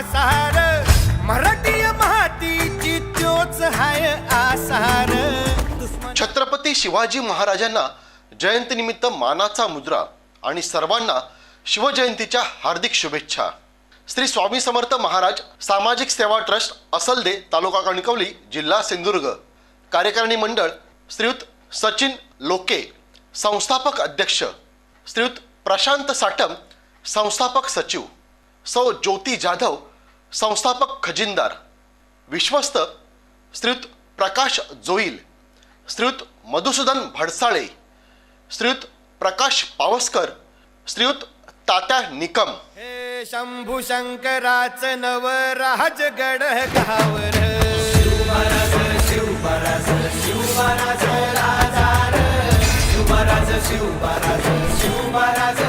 आसार मराठी मातीची त्योच हाय आसार छत्रपती शिवाजी महाराजांना जयंतीनिमित्त मानाचा मुद्रा आणि सर्वांना शिवजयंतीच्या हार्दिक शुभेच्छा। श्री स्वामी समर्थ महाराज सामाजिक सेवा ट्रस्ट असलदे तालुका कणकवली जिल्हा सिंधुदुर्ग कार्यकारिणी मंडळ श्रीयुत सचिन लोके संस्थापक अध्यक्ष, श्रीयुत प्रशांत साटम संस्थापक सचिव, सौ ज्योती जाधव संस्थापक खजिनदार, विश्वस्त श्रीयुत प्रकाश जोईल, श्रीयुत मधुसूदन भडसाळे, श्रीयुत प्रकाश पावसकर, श्रीयुत तात्या निकम। हे शंभू शंकराच नव राजगड गावर शिवमहाराज शिवमहाराज शिवमहाराज राजा शिवमहाराज शिवमहाराज शिवमहाराज